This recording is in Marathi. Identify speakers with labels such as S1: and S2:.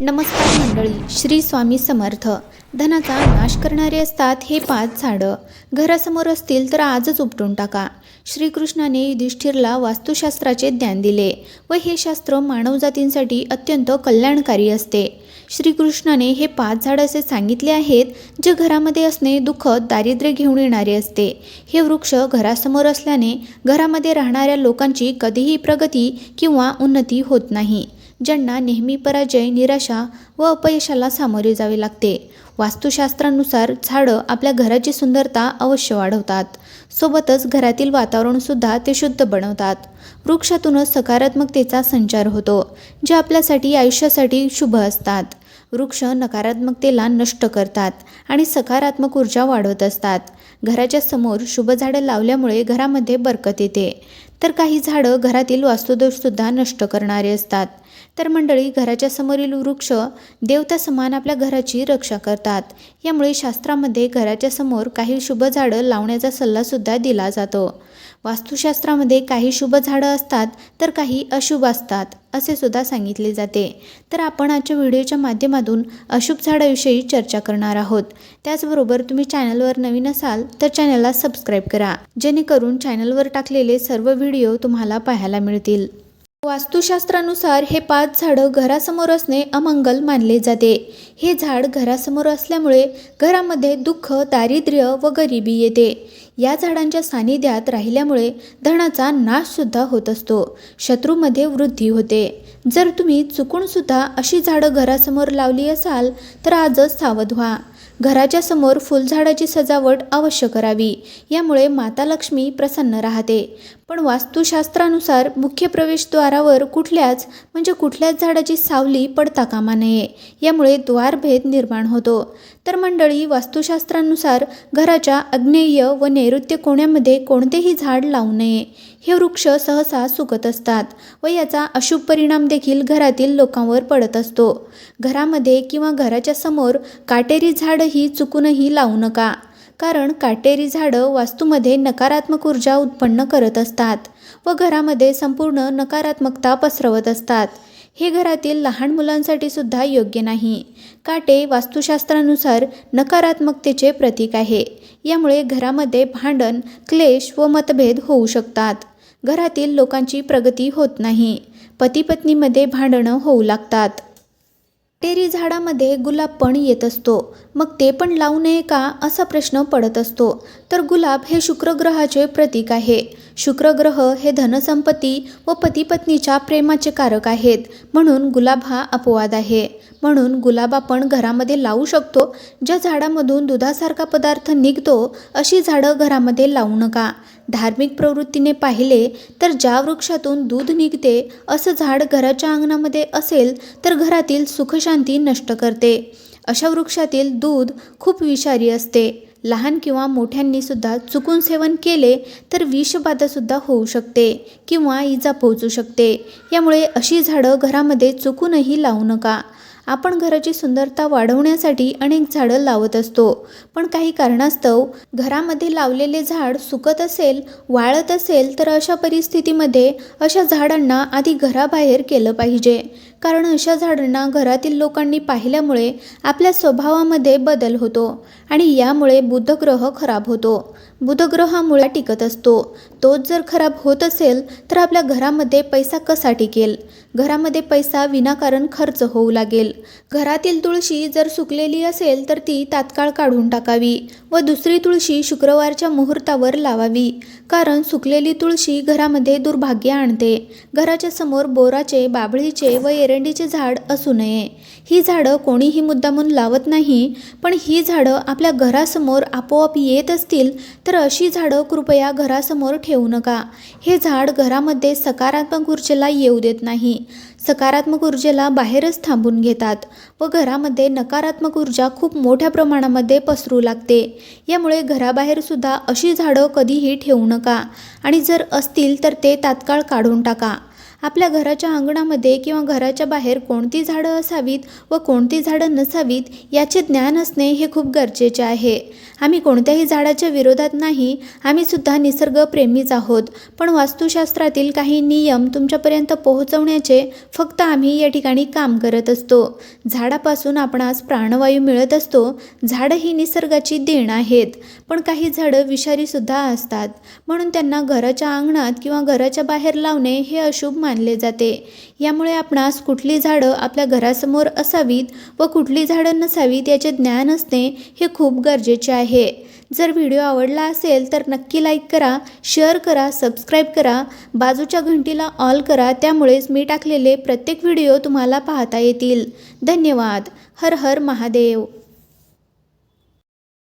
S1: नमस्कार मंडळी, श्री स्वामी समर्थ. धनाचा नाश करणारे असतात हे 5 झाडं. घरासमोर असतील तर आजच उपटून टाका. श्रीकृष्णाने युधिष्ठिरला वास्तुशास्त्राचे ज्ञान दिले व हे शास्त्र मानवजातींसाठी अत्यंत कल्याणकारी असते. श्रीकृष्णाने हे 5 झाड असे सांगितले आहेत जे घरामध्ये असणे दुःख दारिद्र्य घेऊन येणारे असते. हे वृक्ष घरासमोर असल्याने घरामध्ये राहणाऱ्या लोकांची कधीही प्रगती किंवा उन्नती होत नाही. ज्यांना नेहमी पराजय, निराशा व अपयशाला सामोरे जावे लागते. वास्तुशास्त्रानुसार झाडं आपल्या घराची सुंदरता अवश्य वाढवतात. सोबतच घरातील वातावरणसुद्धा ते शुद्ध बनवतात. वृक्षातूनच सकारात्मकतेचा संचार होतो, जे आपल्यासाठी आयुष्यासाठी शुभ असतात. वृक्ष नकारात्मकतेला नष्ट करतात आणि सकारात्मक ऊर्जा वाढवत असतात. घराच्या समोर शुभ झाडं लावल्यामुळे घरामध्ये बरकत येते. तर काही झाडं घरातील वास्तुदोषसुद्धा नष्ट करणारे असतात. तर मंडळी, घराच्या समोरील वृक्ष देवता समान आपल्या घराची रक्षा करतात. यामुळे शास्त्रामध्ये घराच्या समोर काही शुभ झाडं लावण्याचा सल्लासुद्धा दिला जातो. वास्तुशास्त्रामध्ये काही शुभ झाडं असतात तर काही अशुभ असतात असे सुद्धा सांगितले जाते. तर आपण आजच्या व्हिडिओच्या माध्यमातून अशुभ झाडाविषयी चर्चा करणार आहोत. त्याचबरोबर तुम्ही चॅनलवर नवीन असाल तर चॅनलला सबस्क्राईब करा, जेणेकरून चॅनलवर टाकलेले सर्व व्हिडिओ तुम्हाला पाहायला मिळतील. वास्तुशास्त्रानुसार हे 5 झाडं घरासमोर असणे अमंगल मानले जाते. हे झाड घरासमोर असल्यामुळे घरामध्ये दुःख, दारिद्र्य व गरिबी येते. या झाडांच्या सानिध्यात राहिल्यामुळे धनाचा नाशसुद्धा होत असतो. शत्रूमध्ये वृद्धी होते. जर तुम्ही चुकूनसुद्धा अशी झाडं घरासमोर लावली असाल तर आजच सावध व्हा. घराच्या समोर फुलझाडाची सजावट अवश्य करावी. यामुळे माता लक्ष्मी प्रसन्न राहते. पण वास्तुशास्त्रानुसार मुख्य प्रवेशद्वारावर कुठल्याच झाडाची सावली पडता कामा नये. यामुळे द्वारभेद निर्माण होतो. तर मंडळी, वास्तुशास्त्रानुसार घराच्या आग्नेय व नैऋत्य कोण्यामध्ये कोणतेही झाड लावू नये. हे वृक्ष सहसा सुकत असतात व याचा अशुभ परिणाम देखील घरातील लोकांवर पडत असतो. घरामध्ये किंवा घराच्या समोर काटेरी झाडही चुकूनही लावू नका, कारण काटेरी झाडं वास्तूमध्ये नकारात्मक ऊर्जा उत्पन्न करत असतात व घरामध्ये संपूर्ण नकारात्मकता पसरवत असतात. हे घरातील लहान मुलांसाठी सुद्धा योग्य नाही. काटे वास्तुशास्त्रानुसार नकारात्मकतेचे प्रतीक आहे. यामुळे घरामध्ये भांडण, क्लेश व मतभेद होऊ शकतात. घरातील लोकांची प्रगती होत नाही. पती-पत्नीमध्ये भांडणं होऊ लागतात. काटेरी झाडामध्ये गुलाब पण येत असतो. मग ते पण लावू नये का असा प्रश्न पडत असतो. तर गुलाब हे शुक्रग्रहाचे प्रतीक आहे. शुक्रग्रह हे धनसंपत्ती व पती-पत्नीच्या प्रेमाचे कारक आहेत. म्हणून गुलाब हा अपवाद आहे. म्हणून गुलाब आपण घरामध्ये लावू शकतो. ज्या झाडामधून दुधासारखा पदार्थ निघतो अशी झाडं घरामध्ये लावू नका. धार्मिक प्रवृत्तीने पाहिले तर ज्या वृक्षातून दूध निघते असं झाड घराच्या अंगणामध्ये असेल तर घरातील सुखशांती नष्ट करते. अशा वृक्षातील दूध खूप विषारी असते. लहान किंवा मोठ्यांनी सुद्धा चुकून सेवन केले तर विषबाधासुद्धा होऊ शकते किंवा इजा पोहोचू शकते. यामुळे अशी झाडं घरामध्ये चुकूनही लावू नका. आपण घराची सुंदरता वाढवण्यासाठी अनेक झाडं लावत असतो, पण काही कारणास्तव घरामध्ये लावलेले झाड सुकत असेल, वाळत असेल तर अशा परिस्थितीमध्ये अशा झाडांना आधी घराबाहेर केलं पाहिजे. कारण अशा झाडांना घरातील लोकांनी पाहिल्यामुळे आपल्या स्वभावामध्ये बदल होतो आणि यामुळे बुधग्रह खराब होतो. बुधग्रहामुळे टिकत असतो. तोच जर खराब होत असेल तर आपल्या घरामध्ये पैसा कसा टिकेल? घरामध्ये पैसा विनाकारण खर्च होऊ लागेल. घरातील तुळशी जर सुकलेली असेल तर ती तात्काळ काढून टाकावी व दुसरी तुळशी शुक्रवारच्या मुहूर्तावर लावावी. कारण सुकलेली तुळशी घरामध्ये दुर्भाग्य आणते. घराच्या समोर बोराचे, बाभळीचे व एरंडीचे झाड असू नये. ही झाडं कोणीही मुद्दामून लावत नाही, पण ही झाडं आपल्या घरासमोर आपोआप येत असतील तर अशी झाडं कृपया घरासमोर ठेवू नका. हे झाड घरामध्ये सकारात्मक ऊर्जेला येऊ देत नाही. सकारात्मक ऊर्जेला बाहेरच थांबून घेतात व घरामध्ये नकारात्मक ऊर्जा खूप मोठ्या प्रमाणामध्ये पसरू लागते. यामुळे घराबाहेर सुद्धा अशी झाडं कधीही ठेवू नका आणि जर असतील तर ते तात्काळ काढून टाका. आपल्या घराच्या अंगणामध्ये किंवा घराच्या बाहेर कोणती झाडं असावीत व कोणती झाडं नसावीत याचे ज्ञान असणे हे खूप गरजेचे आहे. आम्ही कोणत्याही झाडाच्या विरोधात नाही, आम्ही सुद्धा निसर्गप्रेमीच आहोत. पण वास्तुशास्त्रातील काही नियम तुमच्यापर्यंत पोहोचवण्याचे फक्त आम्ही या ठिकाणी काम करत असतो. झाडापासून आपणास प्राणवायू मिळत असतो. झाडं ही निसर्गाची देण आहेत, पण काही झाडं विषारीसुद्धा असतात, म्हणून त्यांना घराच्या अंगणात किंवा घराच्या बाहेर लावणे हे अशुभ मानले जाते. यामुळे आपणास कुठली झाडं आपल्या घरासमोर असावीत व कुठली झाडं नसावीत याचे ज्ञान असणे हे खूप गरजेचे आहे. जर व्हिडिओ आवडला असेल तर नक्की लाईक करा, शेअर करा, सबस्क्राईब करा, बाजूच्या घंटीला ऑल करा, त्यामुळेच मी टाकलेले प्रत्येक व्हिडिओ तुम्हाला पाहता येतील. धन्यवाद. हर हर महादेव.